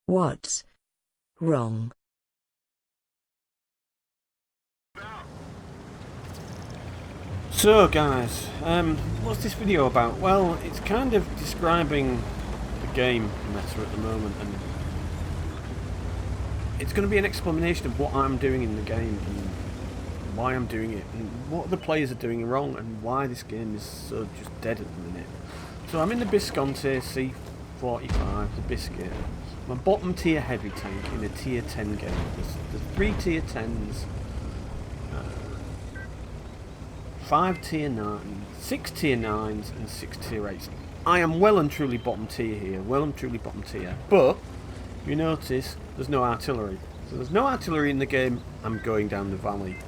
What's wrong? So guys, what's this video about? Well, it's kind of describing the game meta at the moment, and it's going to be an explanation of what I'm doing in the game and why I'm doing it and what the players are doing wrong and why this game is so just dead at the minute. So I'm in the Visconti C45, the Biscuit. I'm a bottom tier heavy tank in a tier 10 game. There's 3 tier 10s, 5 tier 9s, 6 tier 9s and 6 tier 8s. I am well and truly bottom tier here, well and truly bottom tier. But, you notice, there's no artillery. So there's no artillery in the game, I'm going down the valley.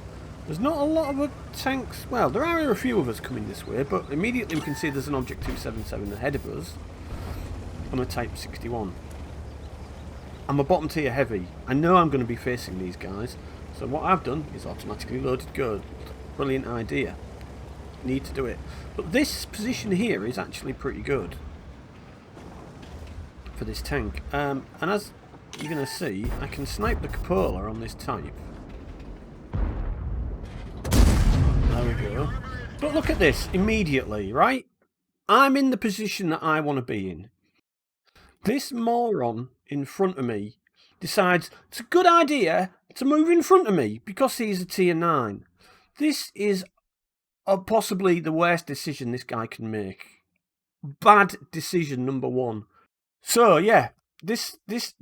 There's not a lot of tanks, well, there are a few of us coming this way, but immediately we can see there's an Object 277 ahead of us on a Type 61. I'm a bottom tier heavy. I know I'm going to be facing these guys, so what I've done is automatically loaded gold. Brilliant idea. Need to do it. But this position here is actually pretty good for this tank. And as you're going to see, I can snipe the cupola on this Type. There we go. But look at this immediately, right? I'm in the position that I want to be in. This moron in front of me decides it's a good idea to move in front of me because he's a tier 9. This is possibly the worst decision this guy can make. Bad decision number 1. So yeah, this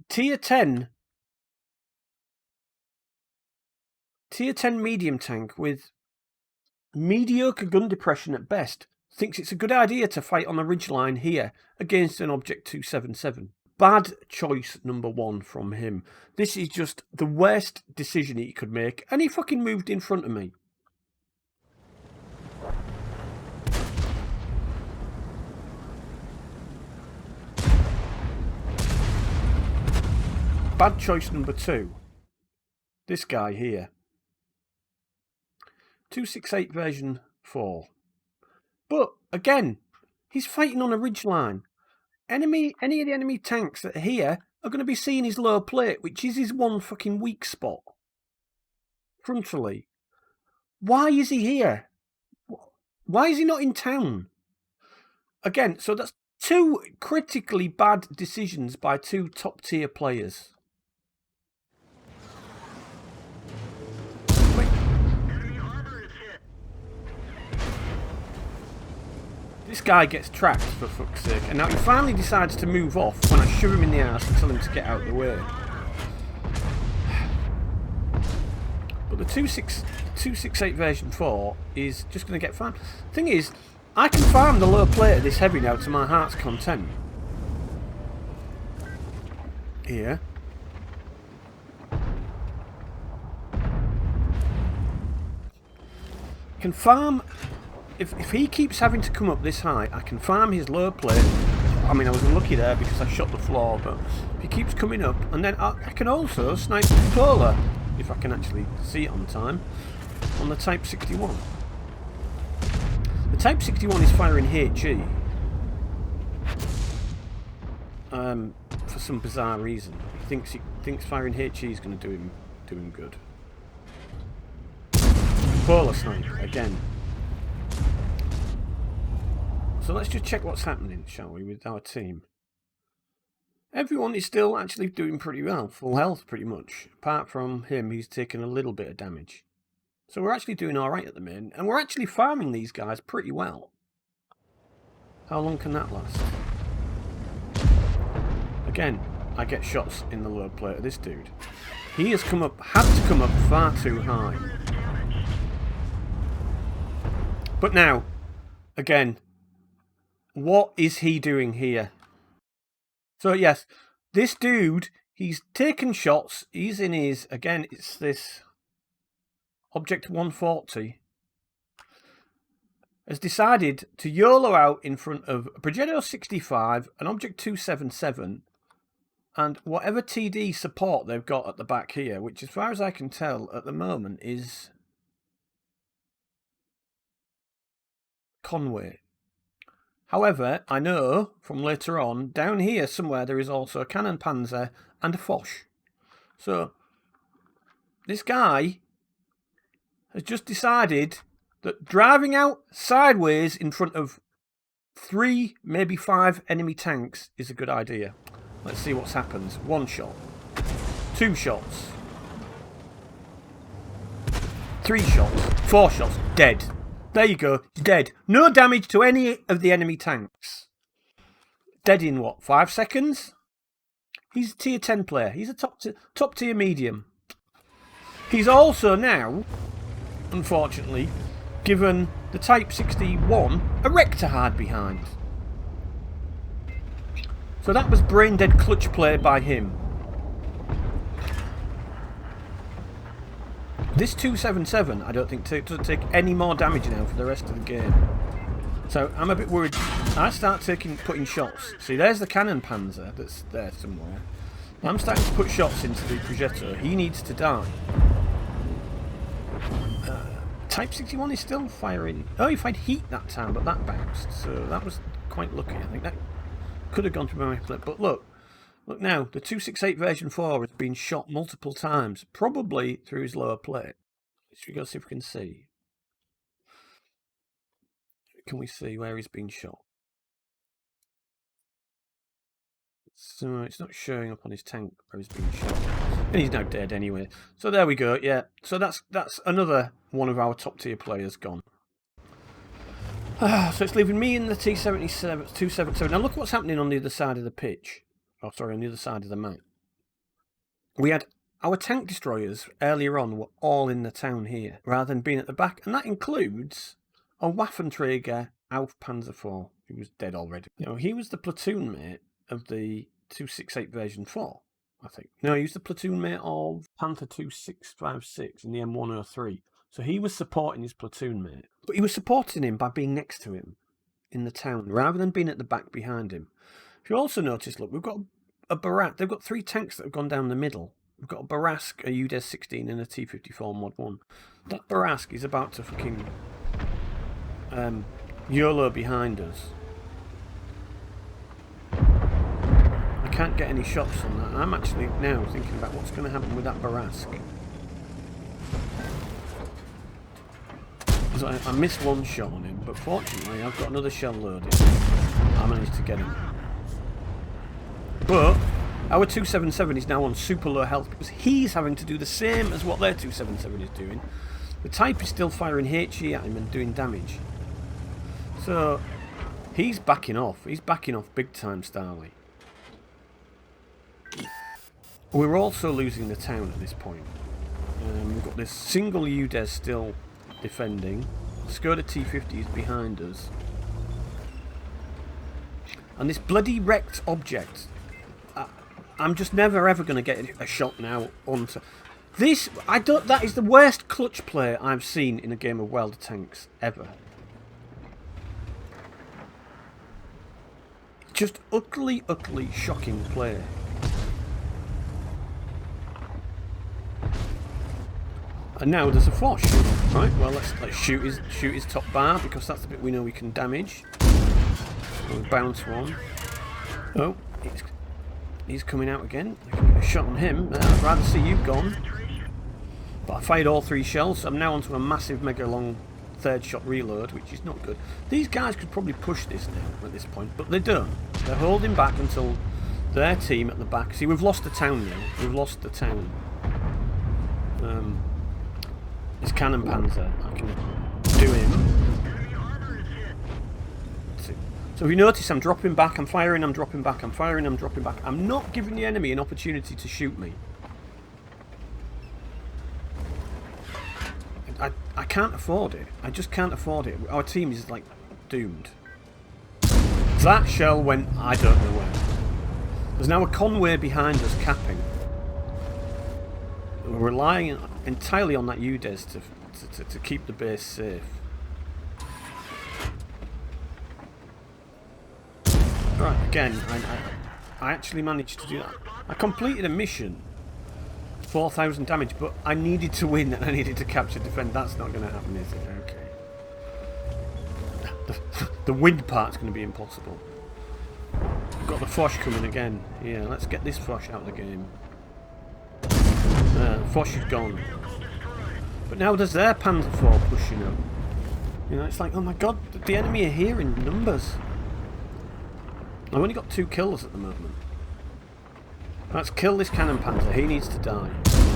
tier 10 medium tank with mediocre gun depression at best thinks it's a good idea to fight on the ridgeline here against an Object 277. Bad choice number 1 from him. This is just the worst decision he could make, and he fucking moved in front of me. Bad choice number 2. This guy here. 268 version 4. But, again, he's fighting on a ridgeline. Any of the enemy tanks that are here are going to be seeing his lower plate, which is his one fucking weak spot. Frontally. Why is he here? Why is he not in town? Again, so that's 2 critically bad decisions by 2 top tier players. This guy gets tracked, for fuck's sake, and now he finally decides to move off when I shove him in the ass and tell him to get out of the way. But the 268 version 4 is just going to get farmed. Thing is, I can farm the lower plate of this heavy now to my heart's content. Here. I can farm. If he keeps having to come up this high, I can farm his lower plate. I mean, I was unlucky there because I shot the floor, but if he keeps coming up, and then I can also snipe the cupola, if I can actually see it on time, on the Type 61. The Type 61 is firing HE. For some bizarre reason. He thinks firing HE is going to do him good. Cupola snipe, again. So let's just check what's happening, shall we, with our team. Everyone is still actually doing pretty well, full health pretty much. Apart from him, he's taken a little bit of damage. So we're actually doing alright at the minute, and we're actually farming these guys pretty well. How long can that last? Again, I get shots in the lower plate of this dude. He has had to come up far too high. But now, again, what is he doing here? So yes, this dude, he's taken shots. He's in his, again, it's this Object 140. Has decided to YOLO out in front of a Progetto 65, an Object 277, and whatever TD support they've got at the back here, which as far as I can tell at the moment is Conway. However, I know from later on, down here somewhere there is also a Cannon Panzer and a Foch. So, this guy has just decided that driving out sideways in front of 3, maybe 5 enemy tanks is a good idea. Let's see what happens. 1 shot. 2 shots. 3 shots. 4 shots. Dead. There you go. Dead. No damage to any of the enemy tanks. Dead in what? 5 seconds? He's a tier 10 player. He's a top tier medium. He's also now, unfortunately, given the Type 61 a Rector hard behind. So that was brain dead clutch play by him. This 277, I don't think, doesn't take any more damage now for the rest of the game. So I'm a bit worried. I start putting shots. See, there's the cannon panzer that's there somewhere. I'm starting to put shots into the Progetto. He needs to die. Type 61 is still firing. Oh, he fired heat that time, but that bounced. So that was quite lucky. I think that could have gone through my clip. But look now. The 268 version 4 has been shot multiple times, probably through his lower plate. Should we go see if we can see? Can we see where he's been shot? So it's not showing up on his tank where he's been shot. And he's now dead anyway. So there we go, yeah. So that's another one of our top tier players gone. So it's leaving me in the T77, 277. Now look what's happening on the other side of the pitch. Oh, sorry, on the other side of the map. We had our tank destroyers earlier on were all in the town here, rather than being at the back. And that includes a Waffenträger Auf Panzer IV, who was dead already. You know, he was the platoon mate of the 268 version 4, I think. No, he was the platoon mate of Panther 2656 in the M103. So he was supporting his platoon mate. But he was supporting him by being next to him in the town, rather than being at the back behind him. If you also notice, look, we've got a Barak. They've got 3 tanks that have gone down the middle. We've got a Barask, a UDES 16 and a T-54 Mod 1. That Barask is about to fucking YOLO behind us. I can't get any shots on that. I'm actually now thinking about what's going to happen with that Barask. I missed 1 shot on him, but fortunately I've got another shell loaded. I managed to get him. But our 277 is now on super low health because he's having to do the same as what their 277 is doing. The Type is still firing HE at him and doing damage. So he's backing off. He's backing off big time, Starley. We're also losing the town at this point. We've got this single UDES still defending. Skoda T50 is behind us. And this bloody wrecked object. I'm just never ever going to get a shot now onto this. That is the worst clutch play I've seen in a game of Welder tanks ever. Just utterly shocking play. And now there's a Foch. Right, well let's shoot his top bar because that's the bit we know we can damage. We'll bounce one. Oh, he's coming out again. I can get a shot on him. I'd rather see you gone. But I fired all 3 shells, so I'm now onto a massive mega long 3rd shot reload, which is not good. These guys could probably push this now at this point, but they don't. They're holding back until their team at the back. See, we've lost the town now. We've lost the town. This cannon panzer, I can do him. So if you notice, I'm dropping back, I'm firing, I'm dropping back, I'm firing, I'm dropping back. I'm not giving the enemy an opportunity to shoot me. I can't afford it. I just can't afford it. Our team is like doomed. That shell went I don't know where. There's now a convoy behind us capping. We're relying entirely on that UDES to keep the base safe. Right, again, I actually managed to do that. I completed a mission, 4,000 damage, but I needed to win and I needed to capture defend. That's not going to happen, is it? Okay. The wind part's going to be impossible. We've got the Foch coming again. Yeah, let's get this Foch out of the game. Foch is gone. But now there's their Panzer IV pushing up. You know, it's like, oh my god, the enemy are here in numbers. I've only got 2 kills at the moment. Let's kill this cannon panzer. He needs to die.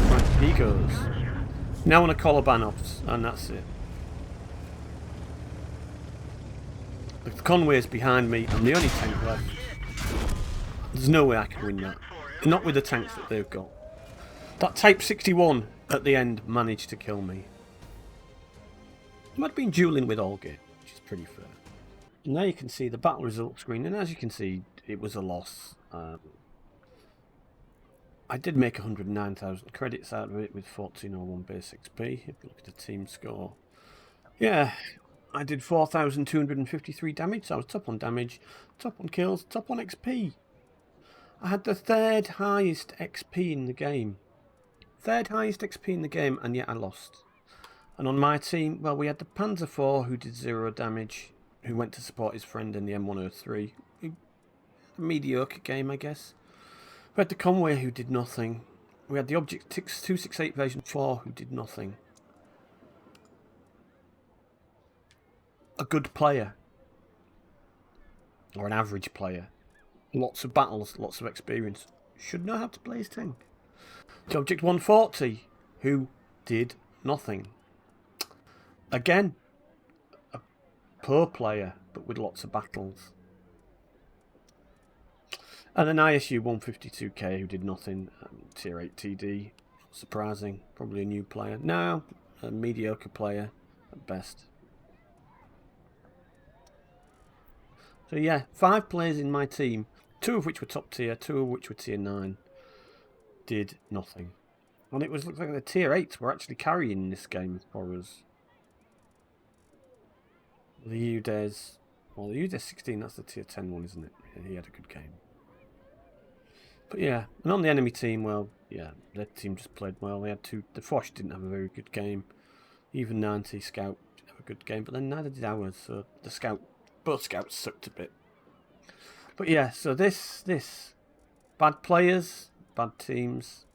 Right, he goes. Now on a Kolobanov's, and that's it. The convoy's behind me. I'm the only tank left. There's no way I can win that. Not with the tanks that they've got. That Type 61 at the end managed to kill me. I might have been duelling with Olga, which is pretty fair. Now you can see the battle results screen, and as you can see, it was a loss. I did make 109,000 credits out of it with 1401 base XP. If you look at the team score, yeah, I did 4,253 damage, so I was top on damage, top on kills, top on XP. I had the 3rd highest XP in the game. 3rd highest XP in the game, and yet I lost. And on my team, well, we had the Panzer IV who did 0 damage, who went to support his friend in the M103. A mediocre game, I guess. We had the Conway who did nothing. We had the Object 268 version 4 who did nothing. A good player. Or an average player. Lots of battles, lots of experience. Should know how to play his tank. The Object 140 who did nothing. Again, a poor player, but with lots of battles. And an ISU 152k who did nothing. Tier 8 TD. Surprising. Probably a new player. No, a mediocre player at best. So yeah, 5 players in my team. 2 of which were top tier, 2 of which were tier 9. Did nothing. And it was looks like the tier 8s were actually carrying this game for us. The UDES, well, the UDES 16, that's the tier 10 one, isn't it? Yeah, he had a good game. But yeah, and on the enemy team, well, yeah, their team just played well. They had 2, the Foch didn't have a very good game. Even 90 Scout didn't have a good game, but then neither did ours, so the Scout, both Scouts sucked a bit. But yeah, so this, bad players, bad teams,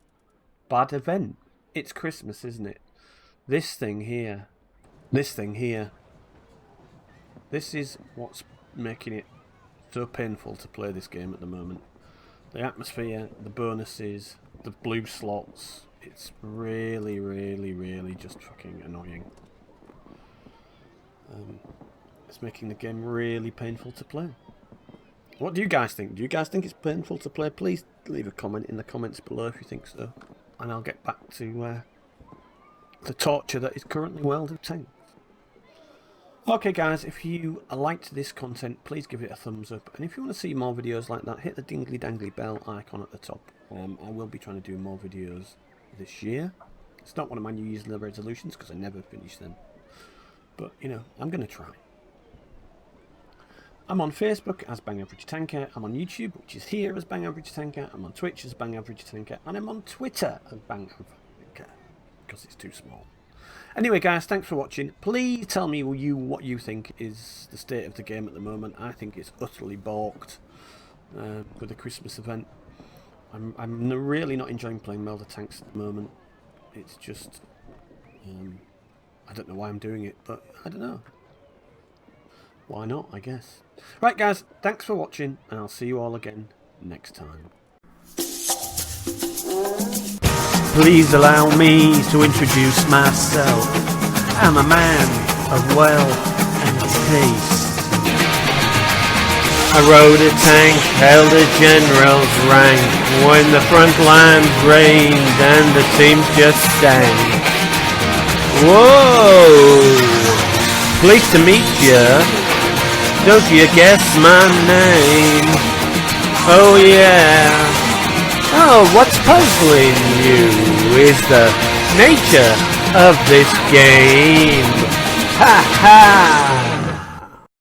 bad event. It's Christmas, isn't it? This thing here, this is what's making it so painful to play this game at the moment. The atmosphere, the bonuses, the blue slots, it's really, really, really just fucking annoying. It's making the game really painful to play. What do you guys think? Do you guys think it's painful to play? Please leave a comment in the comments below if you think so. And I'll get back to the torture that is currently World of Tanks. Okay guys, if you liked this content, please give it a thumbs up. And if you want to see more videos like that, hit the dingly dangly bell icon at the top. I will be trying to do more videos this year. It's not one of my New Year's resolutions because I never finish them. But, you know, I'm going to try. I'm on Facebook as Bang Average Tanker. I'm on YouTube, which is here as Bang Average Tanker. I'm on Twitch as Bang Average Tanker. And I'm on Twitter as Bang Average Tanker because it's too small. Anyway guys, thanks for watching. Please tell me what you think is the state of the game at the moment. I think it's utterly balked with the Christmas event. I'm really not enjoying playing World of Tanks at the moment. It's just, I don't know why I'm doing it, but I don't know. Why not, I guess. Right guys, thanks for watching, and I'll see you all again next time. Please allow me to introduce myself. I'm a man of wealth and taste. I rode a tank, held a general's rank, when the front lines rained and the team just stank. Whoa! Pleased to meet ya. Don't you guess my name? Oh yeah. Oh, what's puzzling you is the nature of this game. Ha ha!